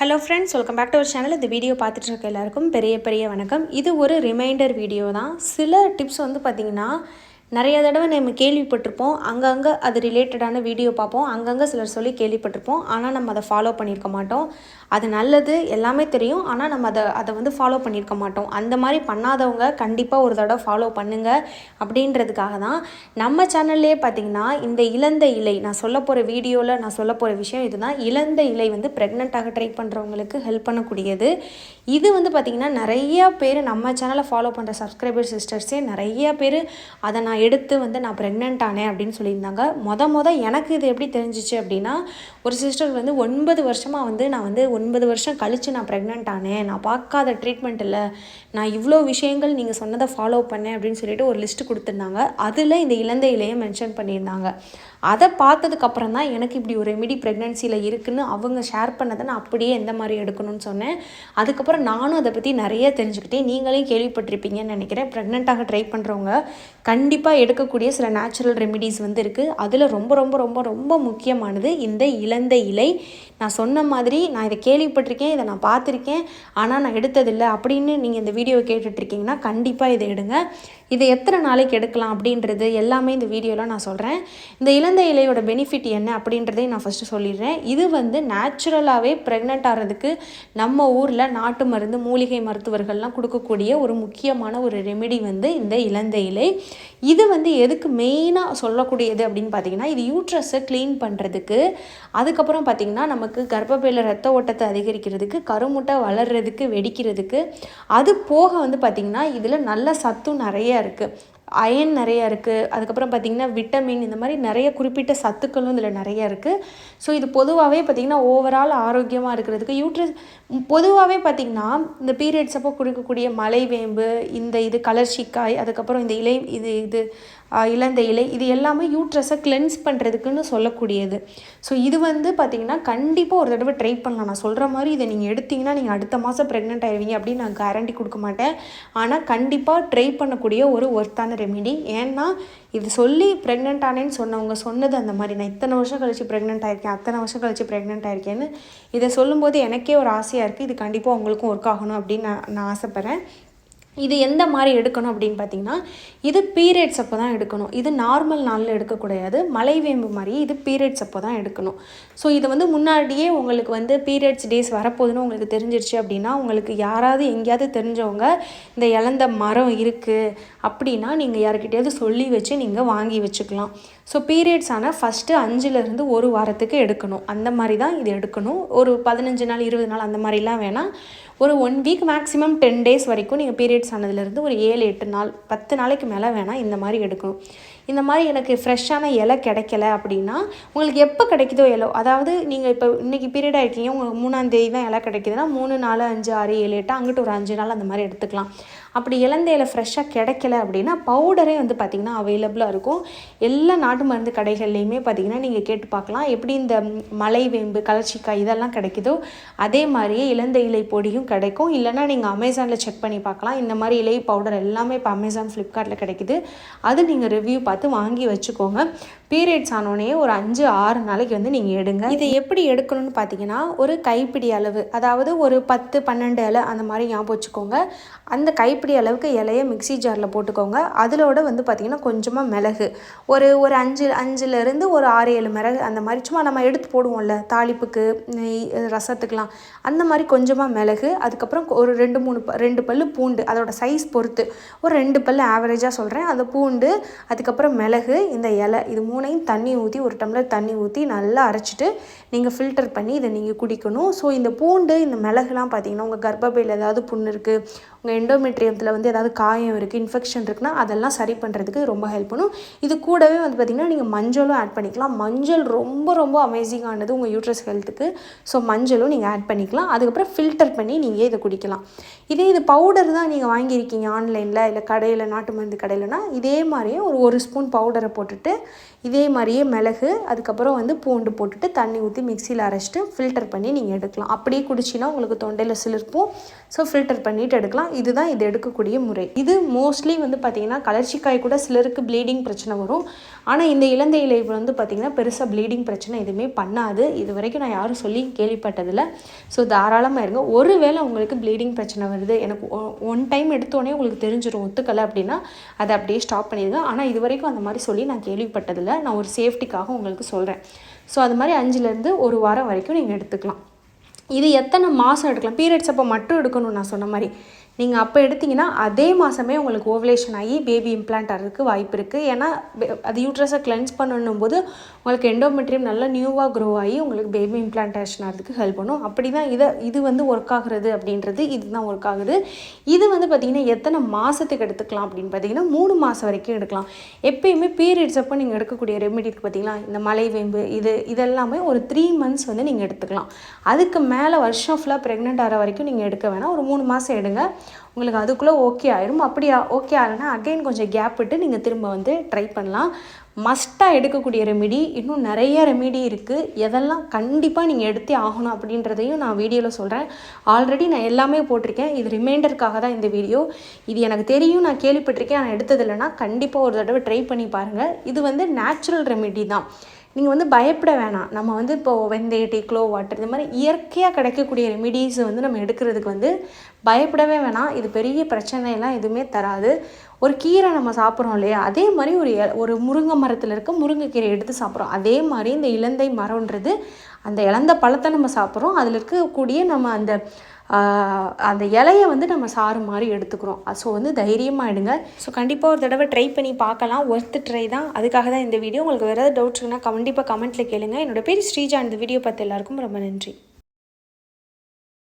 Hello friends, welcome back to our channel. இந்த video பார்த்துட்டு இருக்க எல்லாருக்கும் பெரிய வணக்கம். இது ஒரு ரிமைண்டர் வீடியோ தான். சில டிப்ஸ் வந்து பார்த்திங்கன்னா நிறைய தடவை நம்ம கேள்விப்பட்டிருப்போம். அங்கங்கே அது ரிலேட்டடான வீடியோ பார்ப்போம். அங்கங்கே சிலர் சொல்லி கேள்விப்பட்டிருப்போம். ஆனால் நம்ம அதை ஃபாலோ பண்ணியிருக்க மாட்டோம். அது நல்லது எல்லாமே தெரியும், ஆனால் நம்ம அதை வந்து ஃபாலோ பண்ணியிருக்க மாட்டோம். அந்த மாதிரி பண்ணாதவங்க கண்டிப்பாக ஒரு தடவை ஃபாலோ பண்ணுங்கள் அப்படின்றதுக்காக தான் நம்ம சேனல்லையே பார்த்திங்கன்னா இந்த இலந்த இலை நான் சொல்ல போகிற வீடியோவில் நான் சொல்ல போகிற விஷயம் இதுதான். இலந்த இலை வந்து ப்ரெக்னெண்ட்டாக ட்ரை பண்ணுறவங்களுக்கு ஹெல்ப் பண்ணக்கூடியது. இது வந்து பார்த்திங்கன்னா நிறையா பேர் நம்ம சேனலை ஃபாலோ பண்ணுற சப்ஸ்கிரைபர் சிஸ்டர்ஸே நிறையா பேர் அதை நான் எடுத்து வந்து நான் ப்ரெக்னென்ட் ஆனேன் அப்படின்னு சொல்லியிருந்தாங்க. எனக்கு இது எப்படி தெரிஞ்சிச்சு அப்படின்னா, ஒரு சிஸ்டர் வந்து 9 வருஷமாக வந்து நான் வந்து 9 வருஷம் கழித்து நான் ப்ரெக்னென்ட் ஆனேன், நான் பார்க்காத ட்ரீட்மெண்ட் இல்லை, நான் இவ்வளோ விஷயங்கள் நீங்கள் சொன்னதை ஃபாலோ பண்ணேன் அப்படின்னு சொல்லிட்டு ஒரு லிஸ்ட்டு கொடுத்துருந்தாங்க. அதில் இந்த இலந்தை இலையை மென்ஷன் பண்ணியிருந்தாங்க. அதை பார்த்ததுக்கப்புறம் தான் எனக்கு இப்படி ஒரு ரெமிடி ப்ரெக்னென்சியில் இருக்குதுன்னு அவங்க ஷேர் பண்ணதை நான் அப்படியே எந்த மாதிரி எடுக்கணும்னு சொன்னேன். அதுக்கப்புறம் நானும் அதை பற்றி நிறைய தெரிஞ்சுக்கிட்டேன். நீங்களே கேள்விப்பட்டிருப்பீங்கன்னு நினைக்கிறேன். ப்ரெக்னெண்ட்டாக ட்ரை பண்ணுறவங்க கண்டிப்பாக எடுக்கக்கூடிய சில நேச்சுரல் ரெமிடிஸ் வந்து இருக்குது. அதில் ரொம்ப ரொம்ப ரொம்ப ரொம்ப முக்கியமானது இந்த இலந்தை இலை. நான் சொன்ன மாதிரி நான் இதை கேள்விப்பட்டிருக்கேன், இதை நான் பார்த்துருக்கேன், ஆனால் நான் எடுத்ததில்லை அப்படின்னு நீங்கள் இந்த வீடியோவை கேட்டுட்ருக்கீங்கன்னா கண்டிப்பாக இதை எடுங்க. இதை எத்தனை நாளைக்கு எடுக்கலாம் அப்படின்றது எல்லாமே இந்த வீடியோவில் நான் சொல்கிறேன். இந்த இலந்தை இலையோட பெனிஃபிட் என்ன அப்படின்றதையும் நான் ஃபஸ்ட்டு சொல்லிடுறேன். இது வந்து நேச்சுரலாகவே ப்ரெக்னென்ட் ஆகிறதுக்கு நம்ம ஊரில் நாட்டு மருந்து மூலிகை மருத்துவர்கள்லாம் கொடுக்கக்கூடிய ஒரு முக்கியமான ஒரு ரெமெடி வந்து இந்த இலந்தை இலை. இது வந்து எதுக்கு மெயினாக சொல்லக்கூடியது அப்படின்னு பார்த்திங்கன்னா, இது யூட்ரஸை க்ளீன் பண்ணுறதுக்கு, அதுக்கப்புறம் பார்த்திங்கன்னா நமக்கு கர்ப்பப்பையில் ரத்த ஓட்டத்தை அதிகரிக்கிறதுக்கு, கருமுட்டை வளர்கிறதுக்கு, வெடிக்கிறதுக்கு, அது போக வந்து பார்த்திங்கன்னா இதில் நல்ல சத்தும் நிறைய இருக்குது. அயன் நிறையா இருக்குது. அதுக்கப்புறம் பார்த்திங்கன்னா விட்டமின், இந்த மாதிரி நிறைய குறிப்பிட்ட சத்துக்களும் இதில் நிறையா இருக்குது. ஸோ இது பொதுவாகவே பார்த்திங்கன்னா ஓவரால் ஆரோக்கியமாக இருக்கிறதுக்கு யூட்ரஸ் பொதுவாகவே பார்த்திங்கன்னா இந்த பீரியட்ஸ் அப்போ கொடுக்கக்கூடிய மலைவேம்பு, இது கலர்ச்சிக்காய், அதுக்கப்புறம் இந்த இலை இது இலந்தை இலை, இது எல்லாமே யூட்ரஸை கிளென்ஸ் பண்ணுறதுக்குன்னு சொல்லக்கூடியது. ஸோ இது வந்து பார்த்திங்கன்னா கண்டிப்பாக ஒரு தடவை ட்ரை பண்ணலாம். நான் சொல்கிற மாதிரி இதை நீங்கள் எடுத்திங்கன்னா நீங்கள் அடுத்த மாதம் ப்ரெக்னென்ட் ஆகிடுவீங்க அப்படின்னு நான் கேரண்டி கொடுக்க மாட்டேன். ஆனால் கண்டிப்பாக ட்ரை பண்ணக்கூடிய ஒரு ஒர்த்தான ரெமிடி. ஏன்னா இது சொல்லி ப்ரெக்னென்ட் ஆனேன்னு சொன்னவங்க சொன்னது அந்த மாதிரி, நான் இத்தனை வருஷம் கழிச்சு ப்ரெக்னென்ட் ஆகிருக்கேன், அத்தனை வருஷம் கழிச்சு ப்ரெக்னென்ட் ஆகிருக்கேன்னு இதை சொல்லும்போது எனக்கே ஒரு ஆசையாக இருக்குது. இது கண்டிப்பாக உங்களுக்கும் ஒர்க் ஆகணும் அப்படின்னு நான் ஆசைப்பட்றேன். இது எந்த மாதிரி எடுக்கணும் அப்படின்னு பார்த்திங்கன்னா, இது பீரியட்ஸ் அப்போ தான் எடுக்கணும். இது நார்மல் நாளில் எடுக்கக்கூடாது. மலைவேம்பு மாதிரி இது பீரியட்ஸ் அப்போ தான் எடுக்கணும். ஸோ இது வந்து முன்னாடியே உங்களுக்கு வந்து பீரியட்ஸ் டேஸ் வரப்போகுதுன்னு உங்களுக்கு தெரிஞ்சிருச்சு அப்படின்னா, உங்களுக்கு யாராவது எங்கேயாவது தெரிஞ்சவங்க இந்த இலந்த மரம் இருக்குது அப்படின்னா நீங்கள் யாருக்கிட்டையாவது சொல்லி வச்சு நீங்கள் வாங்கி வச்சுக்கலாம். ஸோ பீரியட்ஸ் ஆனால் ஃபஸ்ட்டு 5லேருந்து 1 வாரத்துக்கு எடுக்கணும். அந்த மாதிரி தான் இது எடுக்கணும். ஒரு 15 நாள் 20 நாள் அந்த மாதிரிலாம் வேணாம். ஒரு 1 வீக் மேக்ஸிமம் 10 டேஸ் வரைக்கும் நீங்கள் பீரியட்ஸ் ஆனதுலேருந்து ஒரு 7-8 நாள் 10 நாளைக்கு மேலே வேணால் இந்த மாதிரி எடுக்கணும். இந்த மாதிரி எனக்கு ஃப்ரெஷ்ஷான இலை கிடைக்கல அப்படின்னா, உங்களுக்கு எப்போ கிடைக்குதோ இலை, அதாவது நீங்கள் இப்போ இன்றைக்கி பீரியட் ஆகிருக்கீங்க, உங்களுக்கு 3ஆம் தேதி தான் இலை கிடைக்குதுன்னா 3, 4, 5, 6, 7, 8 அங்கிட்டு ஒரு 5 நாள் அந்த மாதிரி எடுத்துக்கலாம். அப்படி இலந்தை இலை ஃப்ரெஷ்ஷாக கிடைக்கல அப்படின்னா பவுடரே வந்து பார்த்திங்கன்னா அவைலபிளாக இருக்கும். எல்லா நாட்டு மருந்து கடைகள்லையுமே பார்த்திங்கன்னா நீங்கள் கேட்டு பார்க்கலாம். எப்படி இந்த மலைவேம்பு, கலர்ச்சிக்காய் இதெல்லாம் கிடைக்குதோ அதே மாதிரியே இலந்தை இலை பொடியும் கிடைக்கும். இல்லைனா நீங்கள் அமேசானில் செக் பண்ணி பார்க்கலாம். இந்த மாதிரி இலை பவுடர் எல்லாமே இப்போ அமேசான், ஃப்ளிப்கார்ட்டில் கிடைக்குது. அது நீங்கள் ரிவ்யூ பார்த்து வாங்கி வச்சுக்கோங்க. பீரியட்ஸ் ஆனோடனே ஒரு 5-6 நாளைக்கு வந்து நீங்கள் எடுங்க. இதை எப்படி எடுக்கணும்னு பார்த்தீங்கன்னா, ஒரு கைப்பிடி அளவு, அதாவது ஒரு 10-12 இலை அந்த மாதிரி ஞாபகம் வச்சுக்கோங்க. அந்த கைப்பிடி அளவுக்கு இலையை மிக்ஸி ஜாரில் போட்டுக்கோங்க. அதிலோட வந்து பார்த்திங்கன்னா கொஞ்சமாக மிளகு, ஒரு 5லேருந்து ஒரு 6-7 மிளகு அந்த மாதிரி சும்மா நம்ம எடுத்து போடுவோம்ல தாளிப்புக்கு, ரசத்துக்கெலாம், அந்த மாதிரி கொஞ்சமாக மிளகு, அதுக்கப்புறம் ஒரு 2 பல்லு பூண்டு, அதோட சைஸ் பொறுத்து ஒரு 2 பல்லு ஆவரேஜாக சொல்கிறேன், அந்த பூண்டு, அதுக்கப்புறம் மிளகு, இந்த இலை, இது 3ஐயும் தண்ணி ஊற்றி, ஒரு டம்ளர் தண்ணி ஊற்றி நல்லா அரைச்சிட்டு நீங்கள் ஃபில்டர் பண்ணி இதை நீங்கள் குடிக்கணும். ஸோ இந்த பூண்டு, இந்த மிளகுலாம் பார்த்திங்கன்னா உங்கள் கர்ப்பப்பையில் ஏதாவது புண்ணு இருக்குது, உங்கள் எண்டோமெட்ரியத்தில் வந்து ஏதாவது காயம் இருக்குது, இன்ஃபெக்ஷன் இருக்குன்னா அதெல்லாம் சரி பண்ணுறதுக்கு ரொம்ப ஹெல்ப் பண்ணும். இது கூடவே வந்து பார்த்திங்கன்னா நீங்கள் மஞ்சளும் ஆட் பண்ணிக்கலாம். மஞ்சள் ரொம்ப ரொம்ப அமேசிங்கானது உங்கள் யூட்ரஸ் ஹெல்த்துக்கு. ஸோ மஞ்சளும் நீங்கள் ஆட் பண்ணிக்கலாம். அதுக்கப்புறம் ஃபில்டர் பண்ணி நீங்கள் இதை குடிக்கலாம். இது பவுடர் தான் நீங்கள் வாங்கியிருக்கீங்க ஆன்லைனில் இல்லை கடையில், நாட்டு மருந்து கடையிலனா இதே மாதிரியே ஒரு ஸ்பூன் பவுடரை போட்டுட்டு இதே மாதிரியே மிளகு அதுக்கப்புறம் வந்து பூண்டு போட்டுட்டு தண்ணி ஊற்றி மிக்சியில் அரைச்சிட்டு ஃபில்டர் பண்ணி நீங்கள் எடுக்கலாம். அப்படியே குடிச்சின்னா உங்களுக்கு தொண்டையில் சிலிர்ப்போம். ஸோ ஃபில்டர் பண்ணிவிட்டு எடுக்கலாம். இதுதான் இது எடுக்கக்கூடிய முறை. இது மோஸ்ட்லி வந்து பார்த்திங்கன்னா கலர்ச்சிக்காய் கூட சிலருக்கு ப்ளீடிங் பிரச்சனை வரும். ஆனால் இந்த இலந்தை இலை வந்து பார்த்திங்கன்னா பெருசாக ப்ளீடிங் பிரச்சனை எதுவுமே பண்ணாது. இது வரைக்கும் நான் யாரும் சொல்லி கேள்விப்பட்டதில்லை. ஸோ தாராளமாக இருங்க. ஒருவேளை உங்களுக்கு ப்ளீடிங் பிரச்சனை வருது, எனக்கு ஒன் டைம் எடுத்தோடனே உங்களுக்கு தெரிஞ்சிடும் ஒத்துக்கலை அப்படின்னா அதை அப்படியே ஸ்டாப் பண்ணிடுங்க. ஆனால் இது வரைக்கும் அந்த மாதிரி சொல்லி நான் கேள்விப்பட்டதில்லை. நான் ஒரு சேஃப்டிக்காக உங்களுக்கு சொல்கிறேன். ஸோ அது மாதிரி 5லேருந்து 1 வாரம் வரைக்கும் நீங்கள் எடுத்துக்கலாம். இது எத்தனை மாதம் எடுக்கலாம்? பீரியட்ஸ் அப்போ மட்டும் எடுக்கணும் நான் சொன்ன மாதிரி. நீங்கள் அப்போ எடுத்திங்கன்னா அதே மாதமே உங்களுக்கு ஓவலேஷன் ஆகி பேபி இம்ப்ளான்ட் ஆகிறதுக்கு வாய்ப்பு இருக்குது. ஏன்னா அது யூட்ரஸை கிளென்ஸ் பண்ணணும் போது உங்களுக்கு எண்டோமெட்ரியம் நல்லா நியூவாக க்ரோ ஆகி உங்களுக்கு பேபி இம்ப்ளான்டேஷன் ஆகிறதுக்கு ஹெல்ப் பண்ணும். அப்படி தான் இது வந்து ஒர்க் ஆகுறது அப்படின்றது இதுதான் ஒர்க் ஆகுது. இது வந்து பார்த்திங்கன்னா எத்தனை மாதத்துக்கு எடுத்துக்கலாம் அப்படின்னு பார்த்தீங்கன்னா 3 மாதம் வரைக்கும் எடுக்கலாம். எப்பயுமே பீரியட்ஸ் அப்போ நீங்கள் எடுக்கக்கூடிய ரெமெடிக்கு பார்த்திங்களா இந்த மலைவேம்பு இதெல்லாமே ஒரு 3 மந்த்ஸ் வந்து நீங்கள் எடுத்துக்கலாம். அதுக்கு மேலே வருஷம் ஃபுல்லாக ப்ரெக்னென்ட் ஆகிற வரைக்கும் நீங்கள் எடுக்க வேணாம். ஒரு 3 மாதம் எடுங்க. உங்களுக்கு அதுக்குள்ளே ஓகே ஆயிரும். அப்படி ஓகே ஆகலைன்னா அகைன் கொஞ்சம் கேப் விட்டு நீங்கள் திரும்ப வந்து ட்ரை பண்ணலாம். மஸ்ட்டாக எடுக்கக்கூடிய ரெமிடி இன்னும் நிறைய ரெமிடி இருக்குது. எதெல்லாம் கண்டிப்பாக நீங்கள் எடுத்தே ஆகணும் அப்படின்றதையும் நான் வீடியோவில் சொல்கிறேன். ஆல்ரெடி நான் எல்லாமே போட்டிருக்கேன். இது ரிமைண்டருக்காக தான் இந்த வீடியோ. இது எனக்கு தெரியும், நான் கேள்விப்பட்டிருக்கேன், நான் எடுத்ததில்லைன்னா கண்டிப்பாக ஒரு தடவை ட்ரை பண்ணி பாருங்கள். இது வந்து நேச்சுரல் ரெமிடி தான். நீங்கள் வந்து பயப்பட வேணாம். நம்ம வந்து இப்போது வெந்தய டீ, க்ளோ வாட்டர் இந்த மாதிரி இயற்கையாக கிடைக்கக்கூடிய ரெமிடிஸை வந்து நம்ம எடுக்கிறதுக்கு வந்து பயப்படவே வேணாம். இது பெரிய பிரச்சனையெல்லாம் எதுவுமே தராது. ஒரு கீரை நம்ம சாப்பிட்றோம் இல்லையா, அதே மாதிரி ஒரு முருங்கை மரத்தில் இருக்க முருங்கைக்கீரை எடுத்து சாப்பிட்றோம். அதே மாதிரி இந்த இலந்தை மரம்ன்றது அந்த இலந்த பழத்தை நம்ம சாப்பிட்றோம். அதில் இருக்கக்கூடிய நம்ம அந்த இலையை வந்து நம்ம சாறு மாதிரி எடுத்துக்கிறோம். ஸோ வந்து தைரியமாக எடுங்க. ஸோ கண்டிப்பாக ஒரு தடவை ட்ரை பண்ணி பார்க்கலாம். ஒர்த்து ட்ரை தான். அதுக்காக தான் இந்த வீடியோ. உங்களுக்கு வேறு ஏதாவது டவுட்ஸ் இருந்தால் கண்டிப்பாக கமெண்ட்டில் கேளுங்க. என்னோட பேர் ஸ்ரீஜா. இந்த வீடியோ பார்த்து எல்லாருக்கும் ரொம்ப நன்றி.